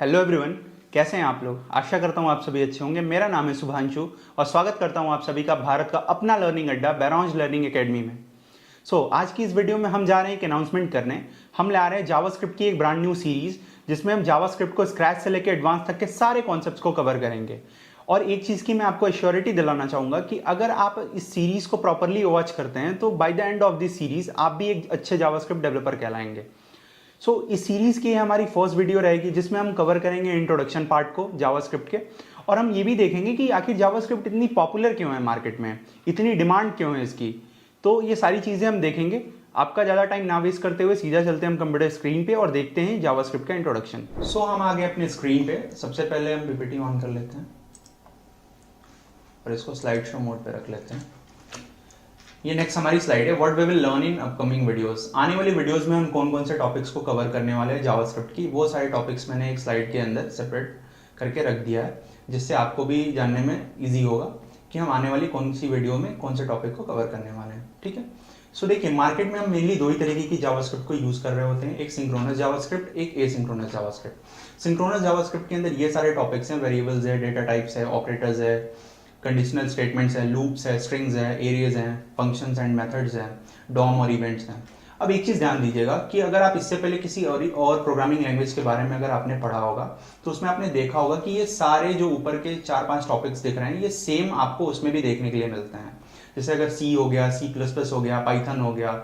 Hello everyone, कैसे हैं आप लोग। आशा करता हूं आप सभी अच्छे होंगे। मेरा नाम है शुभांशु और स्वागत करता हूं आप सभी का भारत का अपना लर्निंग अड्डा बैरोंज लर्निंग एकेडमी में। आज की इस वीडियो में हम जा रहे हैं एक अनाउंसमेंट करने। हम ला रहे हैं जावास्क्रिप्ट की एक ब्रांड न्यू सीरीज जिसमें हम जावास्क्रिप्ट को स्क्रैच से लेकर एडवांस तक के सारे कॉन्सेप्ट्स को कवर करेंगे। और एक चीज़ की मैं आपको एश्योरिटी दिलाना चाहूँगा कि अगर आप इस सीरीज़ को प्रॉपरली वॉच करते हैं तो by the end of this series आप भी एक अच्छे जावास्क्रिप्ट डेवलपर कहलाएंगे। इस सीरीज की हमारी फर्स्ट वीडियो रहेगी जिसमें हम कवर करेंगे इंट्रोडक्शन पार्ट को जावास्क्रिप्ट के, और हम ये भी देखेंगे कि आखिर जावास्क्रिप्ट इतनी पॉपुलर क्यों है मार्केट में, इतनी डिमांड क्यों है इसकी। तो ये सारी चीज़ें हम देखेंगे। आपका ज़्यादा टाइम ना वेस्ट करते हुए सीधा चलते हैं हम कंप्यूटर स्क्रीन पे और देखते हैं जावास्क्रिप्ट का इंट्रोडक्शन। हम आ गए अपने स्क्रीन पे। सबसे पहले हम पीपीटी ऑन कर लेते हैं और इसको स्लाइड शो मोड पे रख लेते हैं। ये नेक्स्ट हमारी स्लाइड है, what we will learn in upcoming videos. आने वाली वीडियोस में हम कौन कौन से टॉपिक्स को कवर करने वाले हैं जावास्क्रिप्ट की, वो सारे टॉपिक्स मैंने एक स्लाइड के अंदर सेपरेट करके रख दिया है, जिससे आपको भी जानने में इजी होगा कि हम आने वाली कौन सी वीडियो में कौन से टॉपिक को कवर करने वाले हैं। ठीक है। देखिए, मार्केट में हम मेनली दो ही तरीके की जावास्क्रिप्ट को यूज कर रहे होते हैं, एक सिंक्रोनस जावास्क्रिप्ट, एक एसिंक्रोनस जावास्क्रिप्ट। सिंक्रोनस जावास्क्रिप्ट के अंदर ये सारे टॉपिक्स हैं, वेरिएबल्स है, डेटा टाइप्स है, ऑपरेटर्स है, कंडीशनल स्टेटमेंट्स है, लूप्स है, स्ट्रिंग्स है, एरियाज हैं, फंक्शंस एंड मेथड्स हैं, डॉम और इवेंट्स हैं। अब एक चीज़ ध्यान दीजिएगा कि अगर आप इससे पहले किसी और प्रोग्रामिंग लैंग्वेज के बारे में अगर आपने पढ़ा होगा तो उसमें आपने देखा होगा कि ये सारे जो ऊपर के 4-5 टॉपिक्स दिख रहे हैं ये सेम आपको उसमें भी देखने के लिए मिलते हैं। जैसे अगर सी हो गया, C++ हो गया, पाइथन हो गया,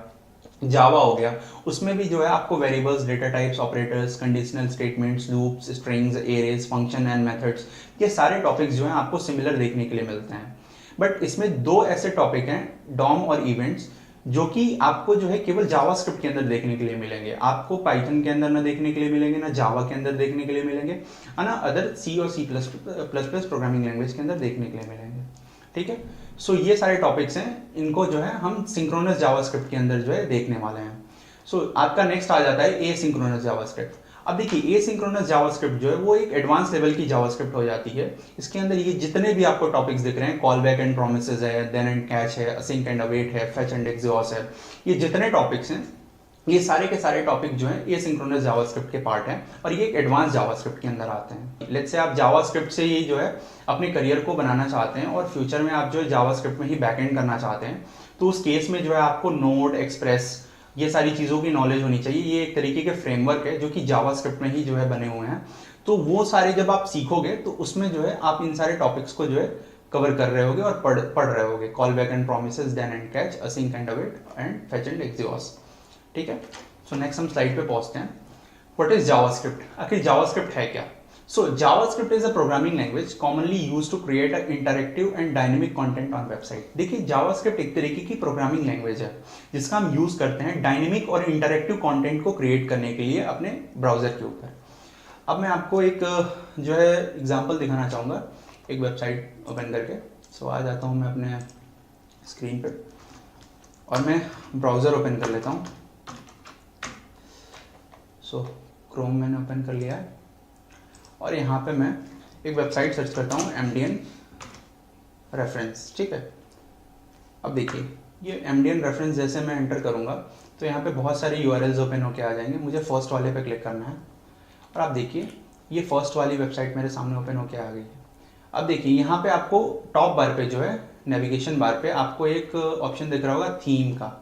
जावा हो गया, उसमें भी जो है आपको variables, data types, operators, conditional statements, loops, strings, arrays, function and methods, ये सारे टॉपिक्स जो हैं आपको सिमिलर देखने के लिए मिलते हैं। बट इसमें दो ऐसे टॉपिक हैं, डॉम और इवेंट्स, जो कि आपको जो है केवल जावास्क्रिप्ट के अंदर देखने के लिए मिलेंगे। आपको पाइथन के अंदर ना देखने के लिए मिलेंगे, ना जावा के अंदर देखने के लिए मिलेंगे, ना अदर C और C++ प्रोग्रामिंग लैंग्वेज के अंदर देखने के लिए मिलेंगे। ठीक है। ये सारे टॉपिक्स हैं, इनको जो है हम सिंक्रोनस जावास्क्रिप्ट के अंदर जो है देखने वाले हैं। आपका नेक्स्ट आ जाता है एसिंक्रोनस जावास्क्रिप्ट। अब देखिए, एसिंक्रोनस जावास्क्रिप्ट जो है वो एक एडवांस लेवल की जावास्क्रिप्ट हो जाती है। इसके अंदर ये जितने भी आपको टॉपिक्स दिख रहे हैं, कॉल बैक एंड प्रोमिसेस है, देन एंड कैच है, असिंक एंड अवेट है, फेच एंड एग्जॉस्ट है, ये जितने टॉपिक्स हैं ये सारे के सारे टॉपिक जो है एसिंक्रोनस जावास्क्रिप्ट के पार्ट हैं और ये एक एडवांस जावास्क्रिप्ट के अंदर आते हैं। लेट्स से आप जावास्क्रिप्ट से ही जो है अपने करियर को बनाना चाहते हैं और फ्यूचर में आप जो है जावास्क्रिप्ट में ही बैकएंड करना चाहते हैं, तो उस केस में जो है आपको नोड, एक्सप्रेस, ये सारी चीज़ों की नॉलेज होनी चाहिए। ये एक तरीके के फ्रेमवर्क है जो कि जावास्क्रिप्ट में ही जो है बने हुए हैं। तो वो सारे जब आप सीखोगे तो उसमें जो है आप इन सारे टॉपिक्स को जो है कवर कर रहे होगे और पढ़ रहे होगे। Callback and promises, then and catch, async and await and fetch and exhaust. ठीक है। नेक्स्ट हम स्लाइड पे पहुंचते हैं। What is JavaScript? आखिर जावास्क्रिप्ट है क्या? JavaScript is a programming language commonly used to create a interactive and dynamic content on website. देखिए, जावास्क्रिप्ट एक तरीके की प्रोग्रामिंग लैंग्वेज है जिसका हम यूज करते हैं डायनेमिक और इंटरैक्टिव कंटेंट को क्रिएट करने के लिए अपने ब्राउजर के ऊपर। अब मैं आपको एक जो है एग्जांपल दिखाना चाहूंगा, एक वेबसाइट ओपन करके। आ जाता हूं मैं अपने स्क्रीन पे और मैं ब्राउजर ओपन कर लेता हूं। क्रोम मैंने ओपन कर लिया है और यहाँ पे मैं एक वेबसाइट सर्च करता हूँ, MDN रेफरेंस। ठीक है। अब देखिए, ये MDN रेफरेंस जैसे मैं एंटर करूँगा तो यहाँ पे बहुत सारे URLs ओपन होके आ जाएंगे। मुझे फर्स्ट वाले पे क्लिक करना है और आप देखिए ये फर्स्ट वाली वेबसाइट मेरे सामने ओपन होके आ गई है। अब देखिए, यहाँ पे आपको टॉप बार पे जो है नेविगेशन बार पे आपको एक ऑप्शन दिख रहा होगा थीम का।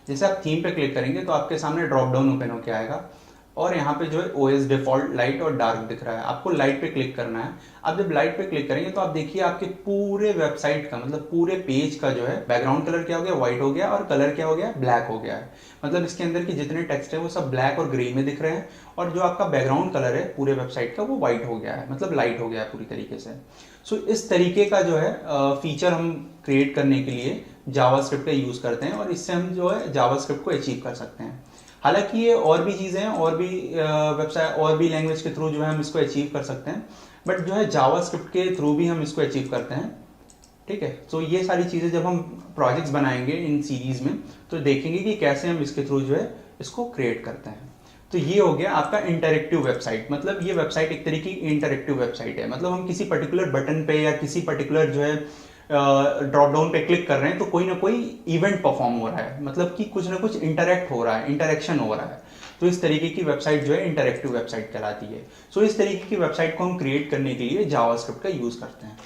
जैसे आप थीम पे क्लिक करेंगे तो आपके सामने ड्रॉप डाउन ओपन होके आएगा और यहाँ पे जो है OS डिफॉल्ट लाइट और डार्क दिख रहा है। आपको लाइट पे क्लिक करना है। आप जब लाइट पे क्लिक करेंगे तो आप देखिए आपके पूरे वेबसाइट का, मतलब पूरे पेज का जो है बैकग्राउंड कलर क्या हो गया, व्हाइट हो गया, और कलर क्या हो गया, ब्लैक हो गया है। मतलब इसके अंदर के जितने टेक्स्ट है वो सब ब्लैक और ग्रे में दिख रहे हैं और जो आपका बैकग्राउंड कलर है पूरे वेबसाइट का वो व्हाइट हो गया है, मतलब लाइट हो गया है पूरी तरीके से। इस तरीके का जो है फीचर हम क्रिएट करने के लिए जावास्क्रिप्ट का यूज करते हैं और इससे हम जो है जावास्क्रिप्ट को अचीव कर सकते हैं। हालांकि ये और भी चीज़ें हैं, और भी वेबसाइट और भी लैंग्वेज के थ्रू जो है हम इसको अचीव कर सकते हैं, बट जो है जावास्क्रिप्ट के थ्रू भी हम इसको अचीव करते हैं। ठीक है। ये सारी चीज़ें जब हम प्रोजेक्ट्स बनाएंगे इन सीरीज में तो देखेंगे कि कैसे हम इसके थ्रू जो है इसको क्रिएट करते हैं। ये हो गया आपका इंटरैक्टिव वेबसाइट। मतलब ये वेबसाइट एक तरीके की इंटरैक्टिव वेबसाइट है। मतलब हम किसी पर्टिकुलर बटन पे या किसी पर्टिकुलर जो है ड्रॉप डाउन पे क्लिक कर रहे हैं तो कोई ना कोई इवेंट परफॉर्म हो रहा है, मतलब कि कुछ ना कुछ इंटरैक्ट हो रहा है, इंटरेक्शन हो रहा है। तो इस तरीके की वेबसाइट जो है इंटरेक्टिव वेबसाइट कहलाती है। सो इस तरीके की वेबसाइट को हम क्रिएट करने के लिए जावास्क्रिप्ट का यूज करते हैं।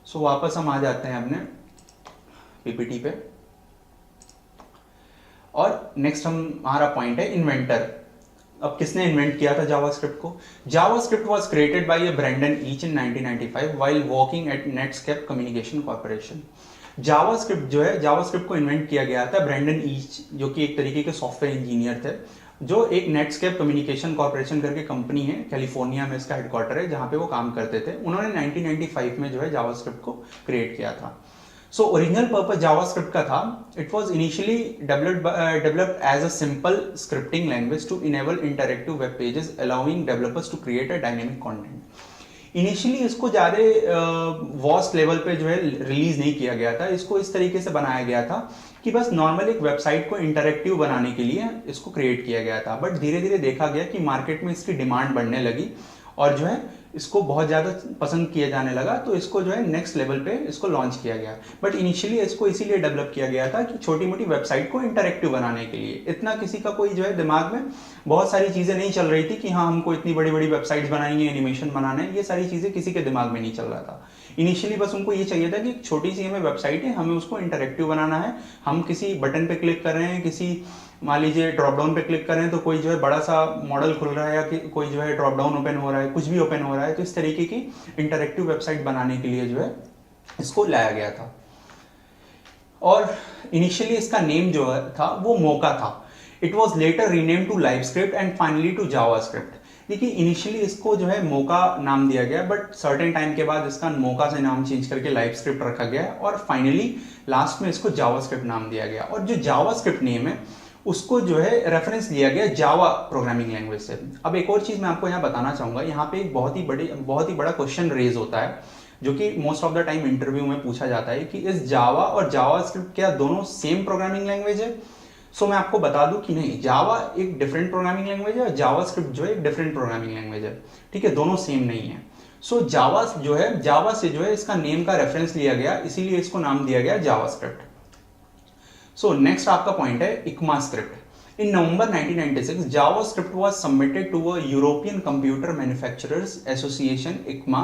सो वापस हम आ जाते हैं अपने पीपीटी पे और नेक्स्ट हमारा पॉइंट है इन्वेंटर। अब किसने इन्वेंट किया था जावास्क्रिप्ट को? JavaScript was created by Brendan Eich in 1995 while working at Netscape communication corporation. JavaScript जो है, जावास्क्रिप्ट को इन्वेंट किया गया था ब्रेंडन ईच, जो कि एक तरीके के सॉफ्टवेयर इंजीनियर थे, जो एक नेटस्केप कम्युनिकेशन कॉर्पोरेशन करके कंपनी है, कैलिफोर्निया में इसका हेडक्वार्टर है, जहां पे वो काम करते थे। उन्होंने 1995 में जो है जावास्क्रिप्ट को क्रिएट किया था। सो ओरिजिनल पर्पस जावास्क्रिप्ट का था, it was initially developed as a simple scripting language to enable interactive web pages allowing developers to create a dynamic content. Initially इसको ज़्यादा वास्ट लेवल पे जो है रिलीज नहीं किया गया था। इसको इस तरीके से बनाया गया था कि बस नॉर्मल एक वेबसाइट को इंटरैक्टिव बनाने के लिए इसको क्रिएट किया गया था। बट धीरे धीरे देखा गया कि मार्केट में इसकी डिमांड बढ़ने लगी और जो है इसको बहुत ज़्यादा पसंद किया जाने लगा, तो इसको जो है नेक्स्ट लेवल पे इसको लॉन्च किया गया। बट इनिशियली इसको इसीलिए डेवलप किया गया था कि छोटी मोटी वेबसाइट को इंटरैक्टिव बनाने के लिए। इतना किसी का कोई जो है दिमाग में बहुत सारी चीज़ें नहीं चल रही थी कि हाँ हमको इतनी बड़ी बड़ी वेबसाइट्स बनानी है, एनिमेशन बनाना है, ये सारी चीज़ें किसी के दिमाग में नहीं चल रहा था। इनिशियली बस उनको ये चाहिए था कि एक छोटी सी हमें वेबसाइट है, हमें उसको इंटरैक्टिव बनाना है। हम किसी बटन पे क्लिक कर रहे हैं, किसी मान लीजिए ड्रॉप डाउन पे क्लिक करें तो कोई जो है बड़ा सा मॉडल खुल रहा है, या कि कोई जो है ड्रॉप डाउन ओपन हो रहा है, कुछ भी ओपन हो रहा है। तो इस तरीके की इंटरैक्टिव वेबसाइट बनाने के लिए जो है इसको लाया गया था। और इनिशियली इसका नेम जो था वो मोका था। It was later renamed to LiveScript and finally to JavaScript. देखिए इनिशियली इसको जो है मोका नाम दिया गया, बट सर्टेन टाइम के बाद इसका मोका से नाम चेंज करके लाइवस्क्रिप्ट रखा गया और फाइनली लास्ट में इसको जावास्क्रिप्ट नाम दिया गया। और जो जावास्क्रिप्ट नेम है उसको जो है रेफरेंस लिया गया जावा प्रोग्रामिंग लैंग्वेज से। अब एक और चीज मैं आपको यहाँ बताना चाहूंगा, यहाँ पे एक बहुत ही बड़ा क्वेश्चन रेज होता है, जो कि most of the time interview में पूछा जाता है कि इस जावा और जावास्क्रिप्ट क्या दोनों सेम प्रोग्रामिंग लैंग्वेज है? सो मैं आपको बता दूं कि नहीं, जावा एक डिफरेंट प्रोग्रामिंग लैंग्वेज है और जावास्क्रिप्ट जो है एक डिफरेंट प्रोग्रामिंग लैंग्वेज है। ठीक है, दोनों सेम नहीं है। सो जावा से जो है इसका नेम का रेफरेंस लिया गया, इसीलिए इसको नाम दिया गया जावास्क्रिप्ट। सो नेक्स्ट आपका पॉइंट है ECMAScript. In November 1996 JavaScript was submitted to a European computer manufacturers association ICMA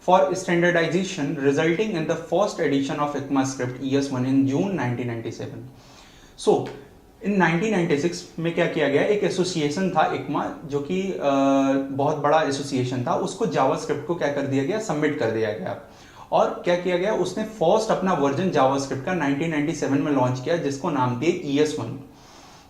for standardisation, resulting in the first edition of ECMAScript ES1 in June 1997। So in 1996 में क्या किया गया, एक association था ICMA, जो कि बहुत बड़ा एसोसिएशन था, उसको जावास्क्रिप्ट को क्या कर दिया गया, सबमिट कर दिया गया। और क्या किया गया, उसने फर्स्ट अपना वर्जन जावास्क्रिप्ट का 1997 में लॉन्च किया, जिसको नाम दिया ES1।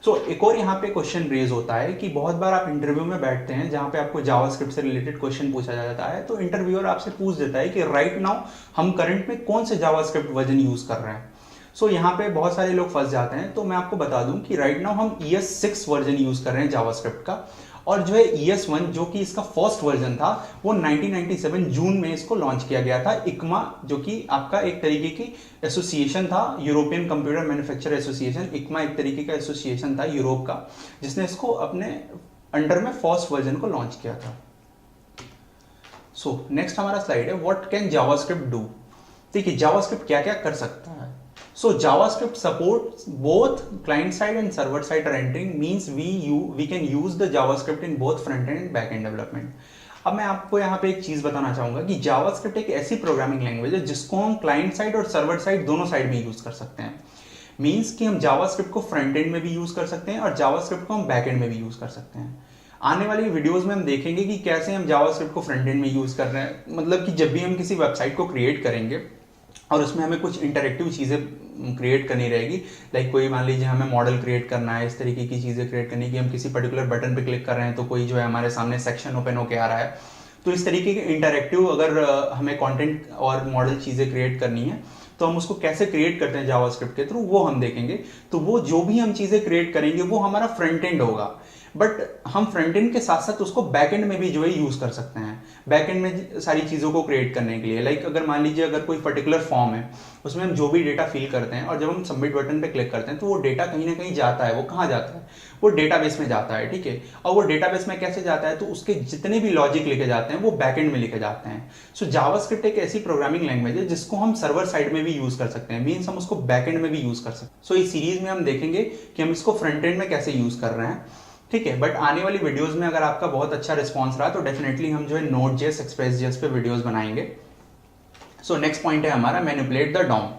सो एक और यहाँ पे क्वेश्चन रेज होता है कि बहुत बार आप इंटरव्यू में बैठते हैं जहां पे आपको जावास्क्रिप्ट से रिलेटेड क्वेश्चन पूछा जाता है, तो इंटरव्यूअर आपसे पूछ देता है कि राइट नाउ हम करंट में कौन से जावास्क्रिप्ट वर्जन यूज कर रहे हैं। सो यहाँ पे बहुत सारे लोग फंस जाते हैं। तो मैं आपको बता दूं कि राइट नाउ हम ES6 वर्जन यूज कर रहे हैं जावास्क्रिप्ट का, और जो है ES1 जो कि इसका फर्स्ट वर्जन था वो 1997 जून में इसको लॉन्च किया गया था। ICMA जो कि आपका एक तरीके की एसोसिएशन था, European computer manufacturer association. ICMA एक तरीके का एसोसिएशन था यूरोप का, जिसने इसको अपने अंडर में फर्स्ट वर्जन को लॉन्च किया था। सो नेक्स्ट हमारा स्लाइड है व्हाट कैन जावास्क्रिप्ट डू। देखिए जावास्क्रिप्ट क्या क्या कर सकता है। So JavaScript supports both client side and server side rendering, means we can use the JavaScript in both front end and back end development। अब मैं आपको यहाँ पे एक चीज बताना चाहूंगा कि JavaScript एक ऐसी प्रोग्रामिंग लैंग्वेज है जिसको हम क्लाइंट साइड और सर्वर साइड दोनों साइड में यूज कर सकते हैं। मीन्स कि हम JavaScript को फ्रंट एंड में भी यूज कर सकते हैं और JavaScript को हम बैक एंड में भी यूज कर सकते हैं। आने वाली वीडियोस में हम देखेंगे कि कैसे हम JavaScript को फ्रंट एंड में यूज कर रहे हैं। मतलब कि जब भी हम किसी वेबसाइट को क्रिएट करेंगे और उसमें हमें कुछ इंटरेक्टिव चीजें क्रिएट करनी रहेगी, लाइक कोई मान लीजिए हमें मॉडल क्रिएट करना है, इस तरीके की चीजें क्रिएट करनी कि हम किसी पर्टिकुलर बटन पे क्लिक कर रहे हैं तो कोई जो है हमारे सामने सेक्शन ओपन होके आ रहा है। तो इस तरीके के इंटरेक्टिव अगर हमें कंटेंट और मॉडल चीजें क्रिएट करनी है तो हम उसको कैसे क्रिएट करते हैं जावास्क्रिप्ट के थ्रू, वो हम देखेंगे। तो वो जो भी हम चीजें क्रिएट करेंगे वो हमारा फ्रंट एंड होगा, बट हम फ्रंट एंड के साथ साथ उसको बैक एंड में भी जो है यूज कर सकते हैं। बैक एंड में सारी चीजों को क्रिएट करने के लिए, लाइक अगर मान लीजिए अगर कोई पर्टिकुलर फॉर्म है उसमें हम जो भी डेटा फिल करते हैं और जब हम सबमिट बटन पे क्लिक करते हैं तो वो डेटा कहीं ना कहीं जाता है। वो कहाँ जाता है, वो डेटाबेस में जाता है। ठीक है, और वो डेटाबेस में कैसे जाता है, तो उसके जितने भी लॉजिक लिखे जाते हैं वो बैक एंड में लिखे जाते हैं। सो जावास्क्रिप्ट एक ऐसी प्रोग्रामिंग लैंग्वेज है जिसको हम सर्वर साइड में भी यूज कर सकते हैं, मीन्स हम उसको बैक एंड में भी यूज कर सकते हैं। सो इस सीरीज में हम देखेंगे कि हम इसको फ्रंट एंड में कैसे यूज कर रहे हैं। ठीक है। बट आने वाली वीडियोस में अगर आपका बहुत अच्छा रिस्पॉन्स रहा तो डेफिनेटली हम जो है Node.js, Express.js पे वीडियोस बनाएंगे। सो नेक्स्ट पॉइंट है हमारा manipulate the DOM।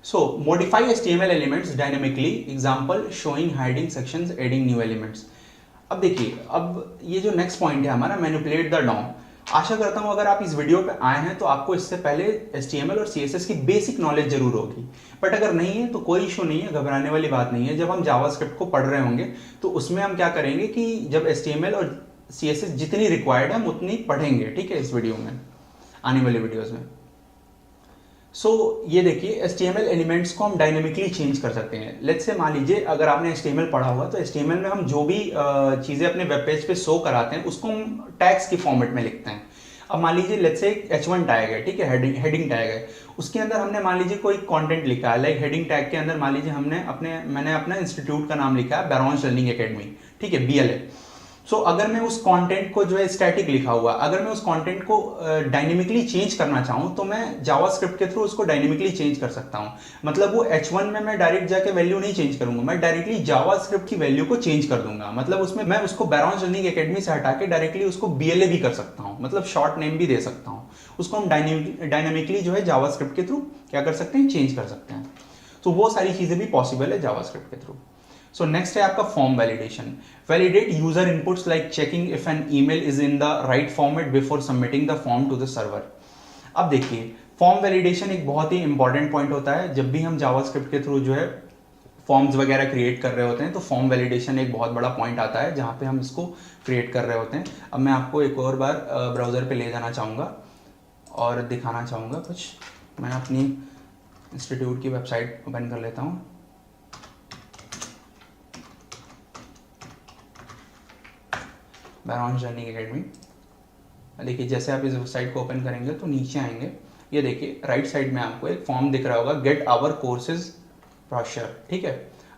So modify HTML elements dynamically, example showing hiding sections, adding new elements। अब देखिए, अब ये जो नेक्स्ट पॉइंट है हमारा मैनिपुलेट द DOM, आशा करता हूं अगर आप इस वीडियो पे आए हैं तो आपको इससे पहले HTML और CSS की बेसिक नॉलेज जरूर होगी। बट अगर नहीं है तो कोई इशू नहीं है, घबराने वाली बात नहीं है। जब हम जावास्क्रिप्ट को पढ़ रहे होंगे तो उसमें हम क्या करेंगे कि जब HTML और CSS जितनी रिक्वायर्ड है हम उतनी पढ़ेंगे, ठीक है, इस वीडियो में, आने वाले वीडियोज में। सो ये देखिए, HTML एलिमेंट्स को हम डायनेमिकली चेंज कर सकते हैं। लेट्स से मान लीजिए अगर आपने HTML पढ़ा हुआ तो HTML में हम जो भी चीज़ें अपने वेब पेज पे शो कराते हैं उसको हम टैग्स की फॉर्मेट में लिखते हैं। अब मान लीजिए लेट्स से H1 टैग है, ठीक है, हेडिंग टैग है, उसके अंदर हमने मान लीजिए कोई कंटेंट लिखा है। लाइक हेडिंग टैग के अंदर मान लीजिए मैंने अपने इंस्टीट्यूट का नाम लिखा है बैरोन्स लर्निंग एकेडमी, ठीक है, BLA। सो अगर मैं उस कंटेंट को जो है स्टैटिक लिखा हुआ, अगर मैं उस कंटेंट को डायनेमिकली चेंज करना चाहूं तो मैं जावास्क्रिप्ट के थ्रू उसको डायनेमिकली चेंज कर सकता हूं। मतलब वो H1 में मैं डायरेक्ट जाके वैल्यू नहीं चेंज करूंगा, मैं डायरेक्टली जावास्क्रिप्ट की वैल्यू को चेंज कर दूंगा। मतलब उसमें मैं उसको बैरोन्स लर्निंग एकेडमी से हटा के डायरेक्टली उसको BLA भी कर सकता हूं, मतलब शॉर्ट नेम भी दे सकता हूं। उसको हम डायनेमिकली जो है जावास्क्रिप्ट के थ्रू क्या कर सकते हैं, चेंज कर सकते हैं। तो वो सारी चीजें भी पॉसिबल है जावास्क्रिप्ट के थ्रू। सो नेक्स्ट है आपका form validation. Validate user inputs like checking if an email is in the right format before submitting the form to the server. अब देखिए, फॉर्म वैलिडेशन एक बहुत ही इंपॉर्टेंट पॉइंट होता है। जब भी हम जावास्क्रिप्ट के थ्रू जो है फॉर्म्स वगैरह क्रिएट कर रहे होते हैं तो फॉर्म वैलिडेशन एक बहुत बड़ा पॉइंट आता है जहां पे हम इसको क्रिएट कर रहे होते हैं। अब मैं आपको एक और बार ब्राउजर पे ले जाना चाहूँगा और दिखाना चाहूँगा कुछ। मैं अपनी इंस्टीट्यूट की वेबसाइट ओपन कर लेता हूँ। बैरोन्स लर्निंग एकेडमी। देखिए, जैसे आप इस वेबसाइट को ओपन करेंगे तो नीचे आएंगे, ये देखिए राइट साइड में आपको एक फॉर्म दिख रहा होगा, गेट आवर कोर्सेज ब्रोशर, ठीक है।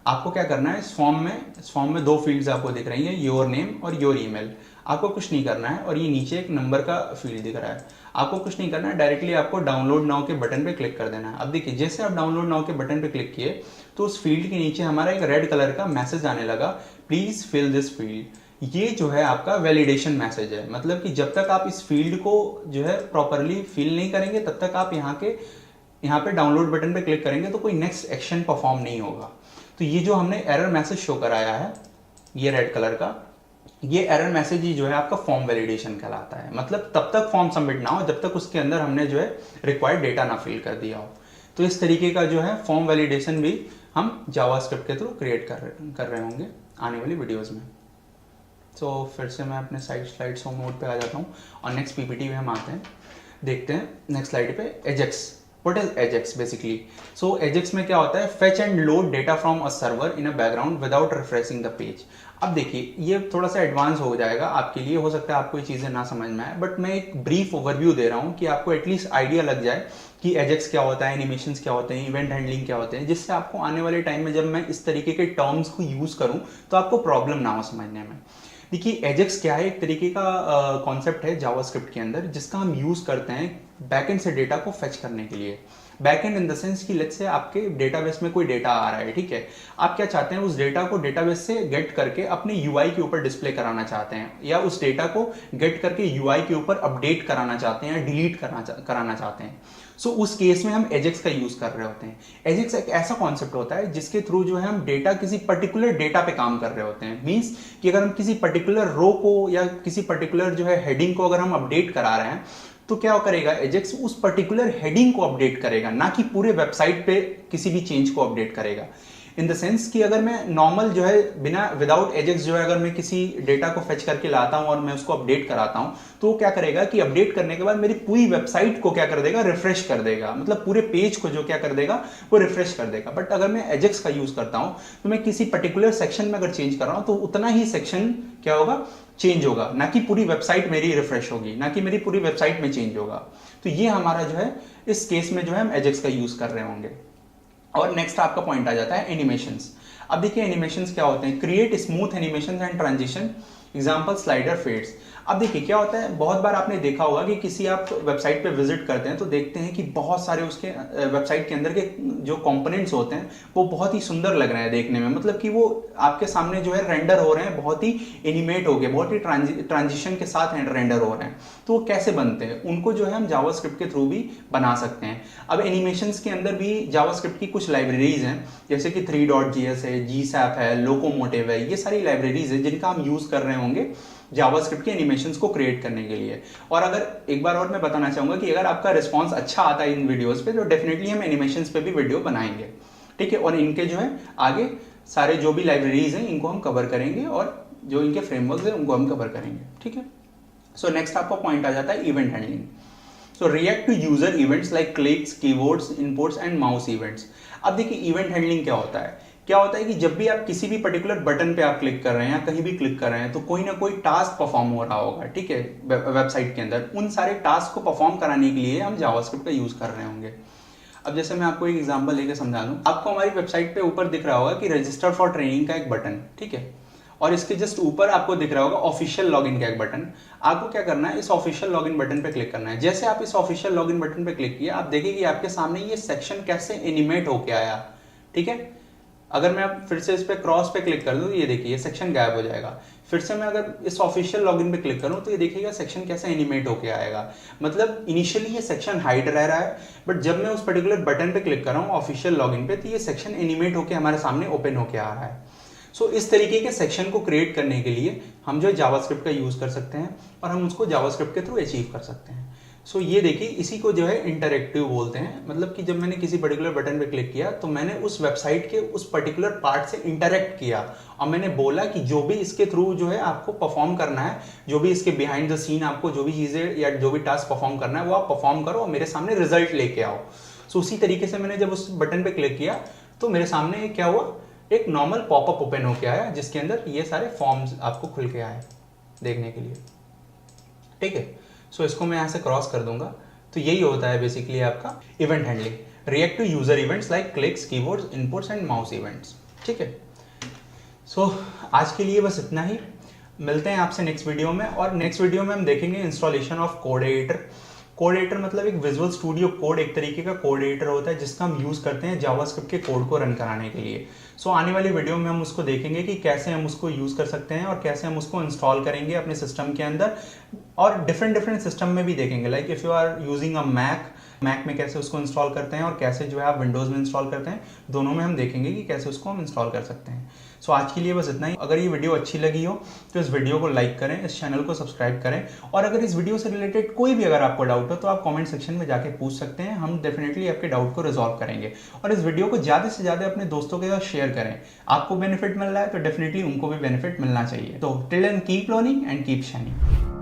आपको क्या करना है, इस फॉर्म में दो फील्ड्स आपको दिख रही हैं, योर नेम और योर ईमेल। आपको कुछ नहीं करना है, और ये नीचे एक नंबर का फील्ड दिख रहा है, आपको कुछ नहीं करना है, डायरेक्टली आपको डाउनलोड नाउ के बटन पे क्लिक कर देना है। अब देखिए, जैसे आप डाउनलोड नाउ के बटन पे क्लिक किए तो उस फील्ड के नीचे हमारा एक रेड कलर का मैसेज आने लगा, प्लीज फिल दिस फील्ड। ये जो है आपका वैलिडेशन मैसेज है। मतलब कि जब तक आप इस फील्ड को जो है प्रॉपरली फिल नहीं करेंगे तब तक आप यहाँ पे डाउनलोड बटन पे क्लिक करेंगे तो कोई नेक्स्ट एक्शन परफॉर्म नहीं होगा। तो ये जो हमने एरर मैसेज शो कराया है, ये रेड कलर का, ये एरर मैसेज ही जो है आपका फॉर्म वैलिडेशन कहलाता है। मतलब तब तक फॉर्म सबमिट ना हो जब तक उसके अंदर हमने जो है रिक्वायर्ड डेटा ना फिल कर दिया हो। तो इस तरीके का जो है फॉर्म वैलिडेशन भी हम जावास्क्रिप्ट के थ्रू क्रिएट कर रहे होंगे आने वाली वीडियोज में। तो फिर से मैं अपने स्लाइड शो मोड पे आ जाता हूँ और नेक्स्ट पीपीटी में हम आते हैं, देखते हैं नेक्स्ट स्लाइड पे Ajax. What is Ajax basically? So Ajax में क्या होता है, fetch and load data from a server in a background without refreshing the page. अब देखिए, ये थोड़ा सा एडवांस हो जाएगा आपके लिए, हो सकता है आपको ये चीज़ें ना समझ में आए, बट मैं एक ब्रीफ ओवरव्यू दे रहा हूँ कि आपको एटलीस्ट आइडिया लग जाए कि एजेक्स क्या होता है, एनिमेशंस क्या होते हैं, इवेंट हैंडलिंग क्या होते हैं, जिससे आपको आने वाले टाइम में जब मैं इस तरीके के टर्म्स को यूज़ करूँ तो आपको प्रॉब्लम ना हो समझने में। देखिए, एजेक्स क्या है, एक तरीके का कॉन्सेप्ट है जावास्क्रिप्ट के अंदर जिसका हम यूज़ करते हैं बैकएंड से डेटा को फेच करने के लिए। बैकएंड इन द सेंस कि लेट्स से आपके डेटाबेस में कोई डेटा आ रहा है, ठीक है, आप क्या चाहते हैं, उस डेटा को डेटाबेस से गेट करके अपने यूआई के ऊपर डिस्प्ले कराना चाहते हैं, या उस डेटा को गेट करके यूआई के ऊपर अपडेट कराना चाहते हैं या डिलीट कराना चाहते हैं। सो उस केस में हम एजेक्स का यूज कर रहे होते हैं। एजेक्स एक ऐसा कॉन्सेप्ट होता है जिसके थ्रू जो है हम डेटा, किसी पर्टिकुलर डेटा पे काम कर रहे होते हैं। मींस कि अगर हम किसी पर्टिकुलर रो को या किसी पर्टिकुलर जो है हेडिंग को अगर हम अपडेट करा रहे हैं तो क्या करेगा, एजेक्स उस पर्टिकुलर हेडिंग को अपडेट करेगा, ना कि पूरे वेबसाइट पे किसी भी चेंज को अपडेट करेगा। इन द सेंस कि अगर मैं नॉर्मल जो है विदाउट एजेक्स जो है अगर मैं किसी डेटा को फेच करके लाता हूं और मैं उसको अपडेट कराता हूं तो क्या करेगा कि अपडेट करने के बाद मेरी पूरी वेबसाइट को क्या कर देगा, रिफ्रेश कर देगा। मतलब पूरे पेज को जो क्या कर देगा, वो रिफ्रेश कर देगा। बट अगर मैं एजेक्स का यूज करता हूं तो मैं किसी पर्टिकुलर सेक्शन में अगर चेंज कर रहा हूं तो उतना ही सेक्शन क्या होगा, चेंज होगा, ना कि पूरी वेबसाइट मेरी रिफ्रेश होगी, ना कि मेरी पूरी वेबसाइट में चेंज होगा। तो ये हमारा जो है इस केस में जो है हम एजेक्स का यूज कर रहे होंगे। और नेक्स्ट आपका पॉइंट आ जाता है एनिमेशंस। अब देखिए, एनिमेशंस क्या होते हैं, create smooth animations and transition, example slider fades. अब देखिए क्या होता है, बहुत बार आपने देखा होगा कि किसी आप वेबसाइट पे विजिट करते हैं तो देखते हैं कि बहुत सारे उसके वेबसाइट के अंदर के जो कंपोनेंट्स होते हैं वो बहुत ही सुंदर लग रहे हैं देखने में, मतलब कि वो आपके सामने जो है रेंडर हो रहे हैं, बहुत ही एनिमेट हो गए, बहुत ही ट्रांजिशन के साथ रेंडर हो रहे हैं। तो वो कैसे बनते हैं, उनको जो है हम जावास्क्रिप्ट के थ्रू भी बना सकते हैं। अब एनिमेशंस के अंदर भी जावास्क्रिप्ट की कुछ लाइब्रेरीज हैं, जैसे कि 3.js है, GSAP है, लोकोमोटिव है, ये सारी लाइब्रेरीज है जिनका हम यूज कर रहे होंगे जावास्क्रिप्ट के एनिमेशंस को क्रिएट करने के लिए। और अगर एक बार और मैं बताना चाहूंगा कि अगर आपका रिस्पॉन्स अच्छा आता है इन वीडियोस पे तो डेफिनेटली हम एनिमेशंस पे भी वीडियो बनाएंगे, ठीक है। और इनके जो है आगे सारे जो भी लाइब्रेरीज हैं इनको हम कवर करेंगे और जो इनके फ्रेमवर्क है उनको हम कवर करेंगे, ठीक है। सो नेक्स्ट आपका पॉइंट आ जाता है event handling. So react to user events like clicks, keywords, inputs and mouse events. अब देखिए इवेंट हैंडलिंग क्या होता है, कि जब भी आप किसी भी पर्टिकुलर बटन पे आप क्लिक कर रहे हैं या कहीं भी क्लिक कर रहे हैं तो कोई ना कोई टास्क परफॉर्म हो रहा होगा, ठीक है, वेबसाइट के अंदर। उन सारे टास्क को परफॉर्म कराने के लिए हम जावास्क्रिप्ट का यूज कर रहे होंगे। अब जैसे मैं आपको एक एग्जांपल लेके समझा दूं, आपको हमारी वेबसाइट पे ऊपर दिख रहा होगा कि रजिस्टर फॉर ट्रेनिंग का एक बटन, ठीक है, और इसके जस्ट ऊपर आपको दिख रहा होगा ऑफिशियल लॉगिन का एक बटन। आपको क्या करना है, इस ऑफिशियल लॉगिन बटन पे क्लिक करना है। जैसे आप इस ऑफिशियल लॉगिन बटन पे क्लिक किए, आप देखिए कि आपके सामने ये सेक्शन कैसे एनिमेट होके आया, ठीक है। अगर मैं अब फिर से इस पे क्रॉस पे क्लिक कर दूं तो ये देखिए ये सेक्शन गायब हो जाएगा। फिर से मैं अगर इस ऑफिशियल लॉगिन पे क्लिक करूं तो ये देखिएगा सेक्शन कैसे एनिमेट होके आएगा। मतलब इनिशियली ये सेक्शन हाइड रह रहा है, बट जब मैं उस पर्टिकुलर बटन पे क्लिक कर रहा हूं ऑफिशियल लॉगिन पे तो ये सेक्शन एनिमेट होके हमारे सामने ओपन होके आ रहा है। सो इस तरीके के सेक्शन को क्रिएट करने के लिए हम जो जावास्क्रिप्ट का यूज कर सकते हैं और हम उसको जावास्क्रिप्ट के थ्रू अचीव कर सकते हैं। सो ये देखिए इसी को जो है इंटरैक्टिव बोलते हैं। मतलब कि जब मैंने किसी पर्टिकुलर बटन पे क्लिक किया तो मैंने उस वेबसाइट के उस पर्टिकुलर पार्ट से इंटरैक्ट किया और मैंने बोला कि जो भी इसके थ्रू जो है आपको परफॉर्म करना है, जो भी इसके बिहाइंड द सीन आपको जो भी चीजें या जो भी टास्क परफॉर्म करना है वो आप परफॉर्म करो और मेरे सामने रिजल्ट लेके आओ। सो उसी तरीके से मैंने जब उस बटन पे क्लिक किया तो मेरे सामने क्या हुआ, एक नॉर्मल पॉपअप ओपन होके आया जिसके अंदर ये सारे फॉर्म्स आपको खुल के आए देखने के लिए, ठीक है। सो इसको मैं यहां से क्रॉस कर दूंगा तो यही होता है बेसिकली आपका event handling, react to user events like clicks, keywords, inputs and mouse events, ठीक है। सो आज के लिए बस इतना ही, मिलते हैं आपसे नेक्स्ट वीडियो में। और नेक्स्ट वीडियो में हम देखेंगे installation of code editor. Code editor मतलब एक विजुअल स्टूडियो कोड एक तरीके का कोड एडिटर होता है जिसका हम यूज करते हैं जावास्क्रिप्ट के कोड को रन कराने के लिए। सो आने वाली वीडियो में हम उसको देखेंगे कि कैसे हम उसको यूज कर सकते हैं और कैसे हम उसको इंस्टॉल करेंगे अपने सिस्टम के अंदर, और डिफरेंट सिस्टम में भी देखेंगे। Like if you are using a Mac में कैसे उसको इंस्टॉल करते हैं और कैसे जो है आप विंडोज में इंस्टॉल करते हैं, दोनों में हम देखेंगे कि कैसे उसको हम इंस्टॉल कर सकते हैं। सो आज के लिए बस इतना ही। अगर ये वीडियो अच्छी लगी हो तो इस वीडियो को लाइक करें, इस चैनल को सब्सक्राइब करें, और अगर इस वीडियो से रिलेटेड कोई भी अगर आपको डाउट हो तो आप कमेंट सेक्शन में जाके पूछ सकते हैं, हम डेफिनेटली आपके डाउट को रिजॉल्व करेंगे। और इस वीडियो को ज़्यादा से ज़्यादा अपने दोस्तों के साथ शेयर करें। आपको बेनिफिट मिल रहा है तो डेफिनेटली उनको भी बेनिफिट मिलना चाहिए। तो till then keep learning and keep shining.